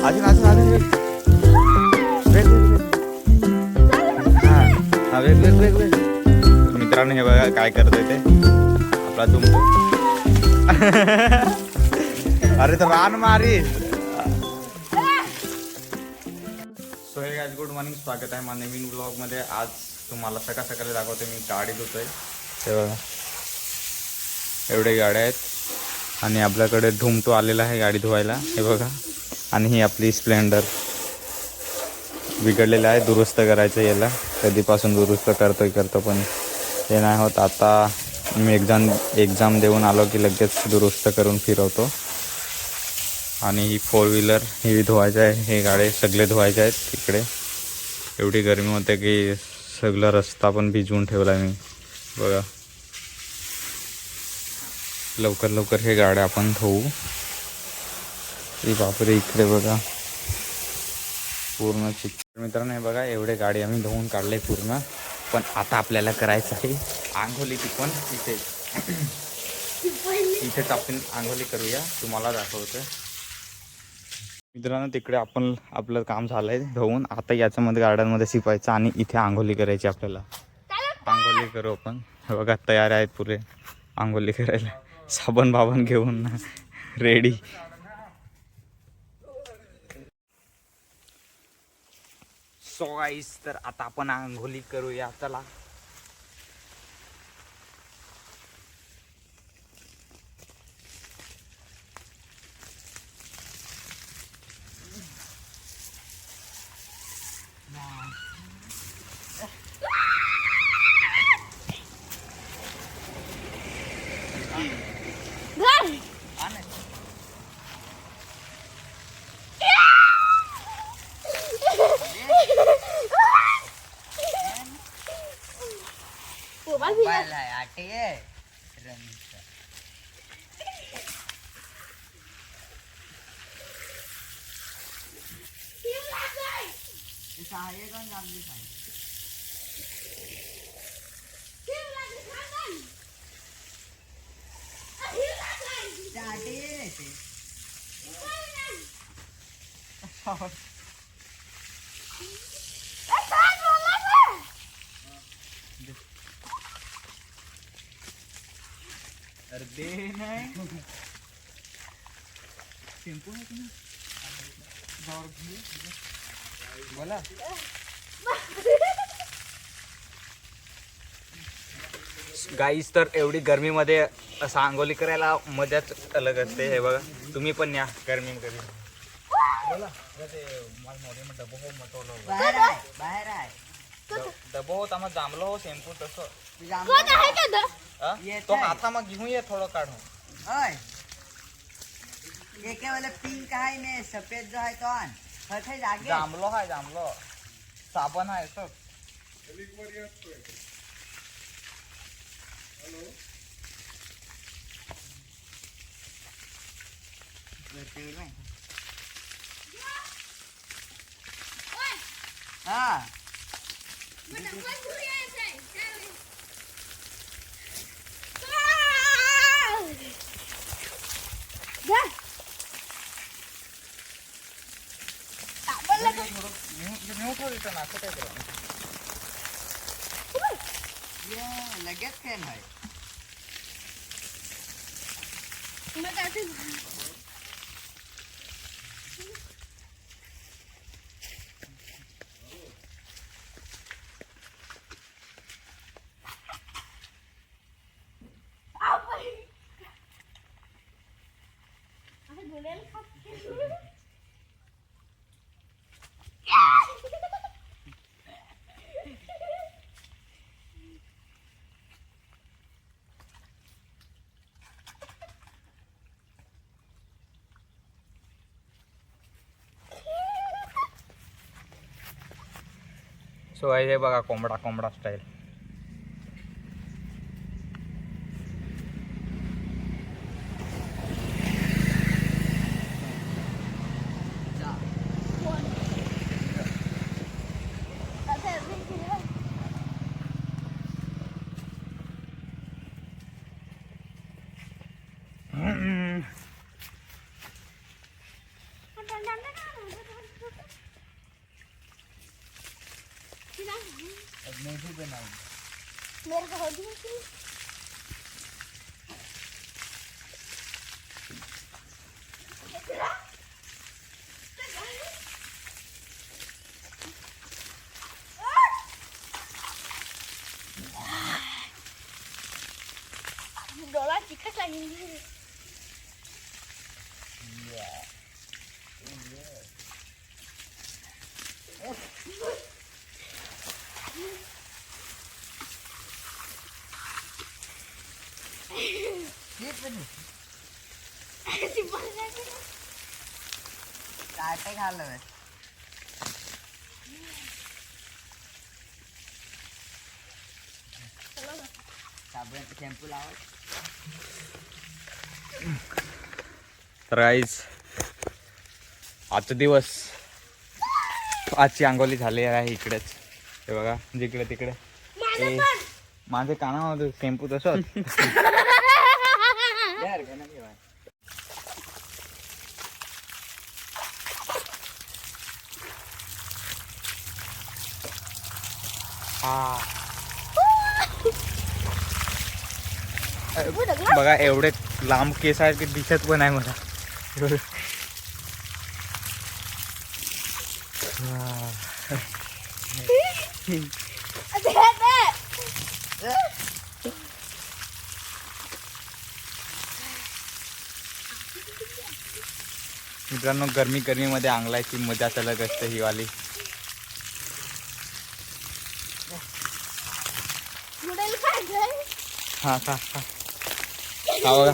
अजून अजून अजून वेग हा वेग वेग वेग वेग. मित्रांनो हे बघा काय करतोय ते आपला तुमको. अरे तो रान मारी. So hey guys good morning, स्वागत आहे माझ्या नवीन ब्लॉगमध्ये. आज तुम्हाला सकाळ सकाळी दाखवते मी गाडी धुतोय. हे बघा एवढे गाड्या आहेत आणि आपल्याकडे धुमटो आलेला आहे गाडी धुवायला. हे बघा आणि ही आपली स्प्लेंडर बिघडलेलं आहे, दुरुस्त करायचं. याला कधीपासून दुरुस्त करतो पण हे नाही होत. आता मी एक्झाम देऊन आलो की लगेच दुरुस्त करून फिरवतो. आणि ही 4 व्हीलर ही धुवायचं आहे, हे गाडे सगळे धुवायचे आहेत. तिकडे एवढी गरमी होते की सगळा रस्ता पण भिजवून ठेवला मी. बघा लवकर लवकर हे गाड्या आपण धुवू. बापरे इकडे बघा पूर्ण चित्र. मित्रांनो हे बघा एवढे गाडी आम्ही धुवून काढले पूर्ण. पण आता आपल्याला करायचं आहे आंघोळी. ती पण इथेच आपण आंघोळी करूया, तुम्हाला दाखवतो. मित्रांनो तिकडे आपण आपलं काम झालंय धुवून. आता याच्यामध्ये गार्डनमध्ये शिपायचं आणि इथे आंघोळी करायची आपल्याला. आंघोळी करू आपण. हे बघा तयार आहेत पुरे आंघोळी करायला, साबण बाबण घेऊन रेडी. सो गाईस तर आता आपण आंघोळी करूया, चला. अरे दे नाही टेम्पो है तुम्ही बोला. गाईस तर एवढी गरमीमध्ये असं आंघोळी करायला मजाच अलग असते. हे बघा तुम्ही पण या गरमीमध्ये. बोला डबो होता मग जांभलो हो शॅम्पू तसं तो आता मग घेऊन ये थोडं काढून. वाला पिंक है ने सफेद जो है तो जांभलो है, जांभलो साबण आहे सब. हाँ लगेच फॅन आहे. सो हे बघा कोंबडा कोंबडा स्टाईल. मैं भी बनाऊंगा। मेरे को होगी कि डोला चिकट लगेंगे। काटे खा लो साबण शॅम्पू लावा तर गाईज आजचा दिवस आजची अंघोळी झाली आहे इकडेच. हे बघा जिकडे तिकडे ए, माझे कानामध्ये टेम्पू तसंच. यार का नाही बघा एवढे लांब केस आहेत की दिसत पण आहे मला. मित्रांनो गरमीमध्ये अंगलायची मजा चालत असते ही वाली. हा खा खा खा बघा.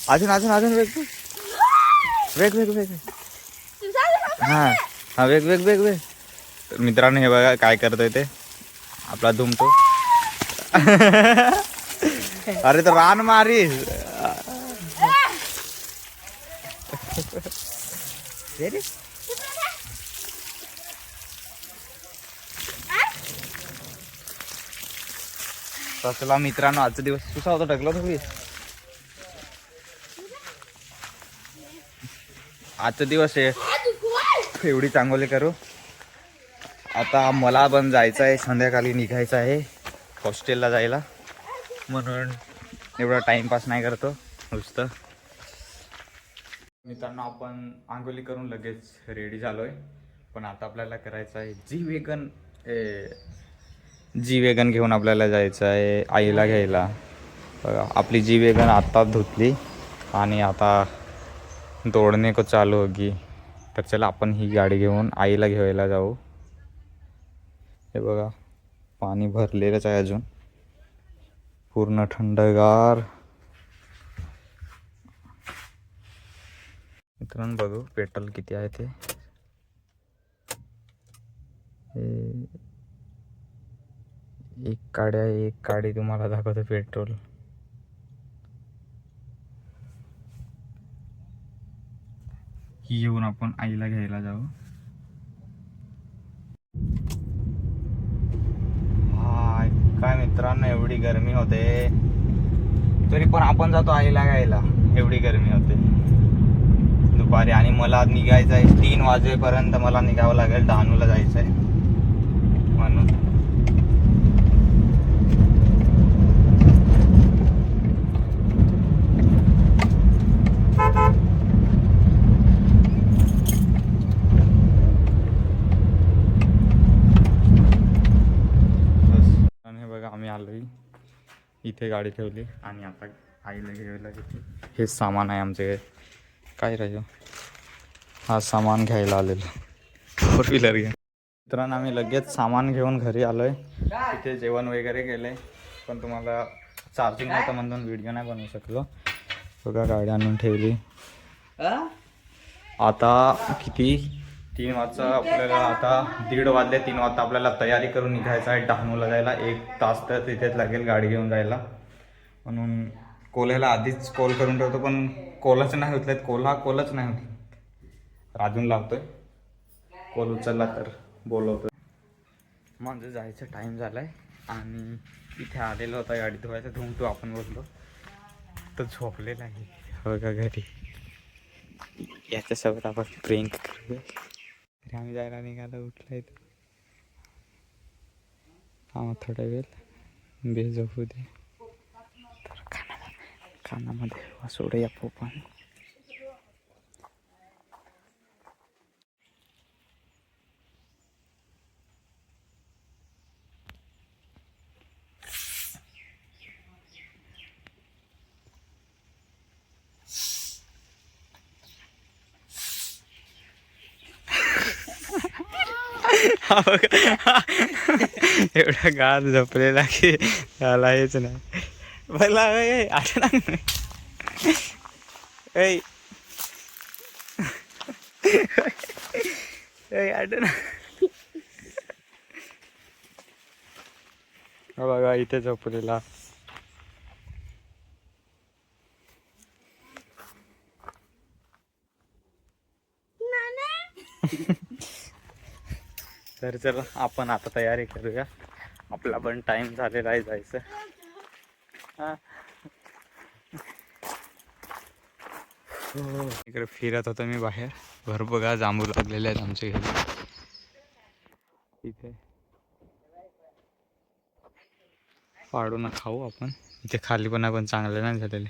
अजून अजून अजून वेग वेग वेग वेग हा हा वेग वेग वेग वेग. तर मित्रांनो हे बघा काय करतोय ते आपला धुमतो. अरे तो रान मारी. चला मित्रांनो आजचा दिवस कसा होता टाकला तुम्ही. आजचा दिवस आहे एवढी चांगली करू. आता मला पण जायचं आहे संध्याकाळी निघायचं आहे हॉस्टेलला जायला म्हणून एवढा टाइमपास नाही करतो नुसतं. मित्रांनो आपण आंघोळी करून लगेच रेडी झालोय पण आता आपल्याला करायचं आहे जी वेगन घेऊन आपल्याला जायचं आहे आईला घ्यायला. आपली जी वेगन आता धुतली आणि आता दौड़ने को चालू होगी. तर चला आपण ही गाडी घेऊन आईला घ्यायला जाऊ. हे बघा पाणी भरलेलंच आहे अजून पूर्ण थंडगार. मित्रांनो बघू पेट्रोल किती आहे ते. एक गाडी तुम्हाला दाखवतो पेट्रोल. ही येऊन आपण आईला घ्यायला जाऊ. काय मित्रांनो एवढी गरमी होते तरी पण आपण जातो आईला घ्यायला. एवढी गरमी होते दुपारी आणि मला निघायचं आहे 3 वाजेपर्यंत मला निघावं लागेल. डहाणूला जायचं आहे म्हणून. आम्ही आलोय इथे गाडी ठेवली आणि आता आईला घ्यायला घेतली. हेच सामान आहे आमचे काय राहिलं. हा सामान घ्यायला आलेलो 4 व्हीलर घ्या. मित्रांनो आम्ही लगेच सामान घेऊन घरी आलोय. इथे जेवण वगैरे केलंय पण तुम्हाला चार्जिंग नव्हतं म्हणून व्हिडिओ नाही बनवू शकलो. बघा गाडी आणून ठेवली. आता किती 3 वाजता आपल्याला आता 1:30 वाजले. 3 वाजता आपल्याला तयारी करून निघायचं आहे डहाणूला जायला. 1 तास तर तिथेच लागेल गाडी घेऊन जायला म्हणून कोल्याला आधीच कॉल करून ठेवतो पण कॉलच नाही उचलत. कॉलच नाही उचलत. राजून लावतोय कॉल उचलला तर बोलवतोय. म्हणजे जायचं टाईम झालाय आणि इथे आलेलो होता गाडी धुवायचं. धुवून आपण बसलो मस्त झोपलेला आहे हो का घरी. याच्यासोबत आपण प्रेंक करूया. घरी आम्ही जायला निघालो. उठलाय तो. हा थोडा वेळ बे झोपू दे. तर कानामध्ये सोडूया पोपण. एवढा गात झोपलेला की त्याला हेच नाही. मला आठवण आठवण बघा इथे झोपलेला. तर चला आपण आता तयारी करूया. आपला पण टाइम झालेला आहे जायचं. हा इकडे फिरत होतो मी बाहेर. भर बघा जांभू लागलेले आहेत आमच्या घरी. इथे पाडू ना खाऊ आपण. इथे खाली पण चांगले नाही झालेले.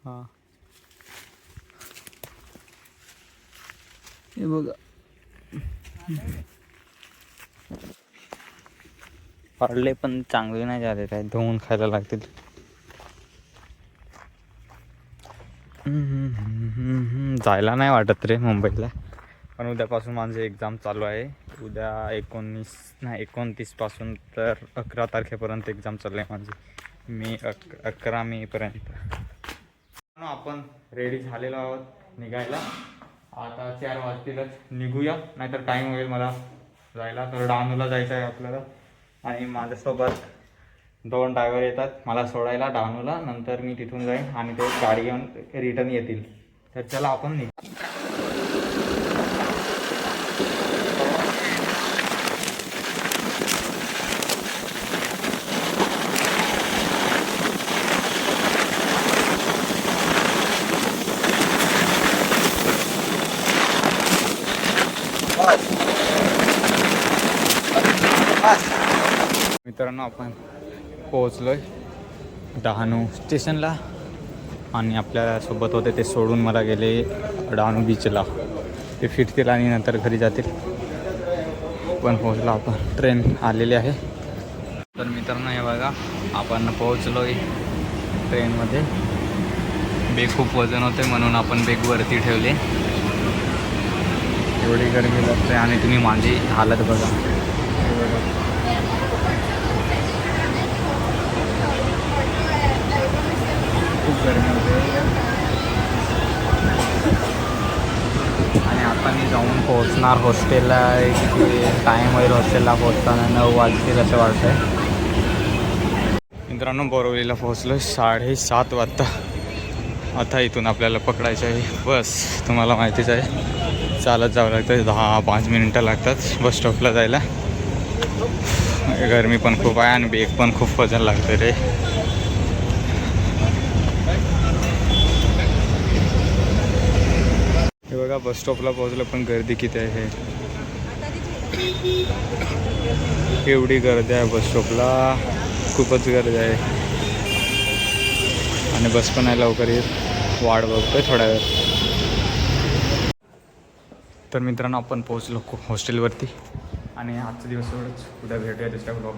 हा हे बघा पाडले पण चांगले नाही झाले. काय धुवून खायला लागतील. जायला नाही वाटत रे मुंबईला. पण उद्यापासून माझं एक्झाम चालू आहे. उद्या 29 पासून तर 11 तारखेपर्यंत एक्झाम चालू आहे माझी. 11 मेपर्यंत. आपण रेडी झालेलो आहोत निघायला. आता 4 वाजतीलच निघूया. नाहीतर टाईम होईल मला जायला. तर डहाणूला जायचं आहे आपल्याला. आणि माझ्यासोबत 2 ड्रायव्हर येतात मला सोडायला डहाणूला. नंतर मी तिथून जाईन आणि ते गाडी घेऊन रिटर्न येतील. तर चला आपण निघू. मित्रांनो आपण पोहोचलोय डहाणू स्टेशनला. आणि आपल्यासोबत होते ते सोडून मला गेले डहाणू बीचला. ते फिरतील आणि नंतर घरी जातील. पण पोहोचलो आपण. ट्रेन आलेली आहे. तर मित्रांनो हे बघा आपण पोहोचलोय ट्रेनमध्ये. बेग खूप वजन होते म्हणून आपण बेग वरती ठेवले. एवढी गरमी लागते आणि तुम्ही माझी हालत बघा. खूप गरमी होते. आणि आता मी जाऊन पोहोचणार हॉस्टेलला. किती टाईम होईल हॉस्टेलला पोहोचताना? 9 वाजतील असं वाटतं आहे. मित्रांनो बोरवलीला पोहोचलो 7:30 वाजता. आता इथून आपल्याला पकडायचं आहे बस. तुम्हाला माहितीच आहे चालत जावं लागतं. 10-5 मिनिटं लागतात बस स्टॉपला जायला. गरमी पण खूप आहे आणि बेग पण खूप वजन लागतं रे. हे बघा बस स्टॉपला पोहोचलं पण गर्दी किती आहे. एवढी गर्दी आहे बस स्टॉपला. खूपच गर्दी आहे. आणि बस पण आहे लवकर येत. वाट बघतोय थोड्या वेळ. तर मित्रांनो आपण पोहोचलो हॉस्टेलवरती. आणि आजचा दिवस एवढंच. उद्या भेटूया दुसऱ्या ब्लॉग.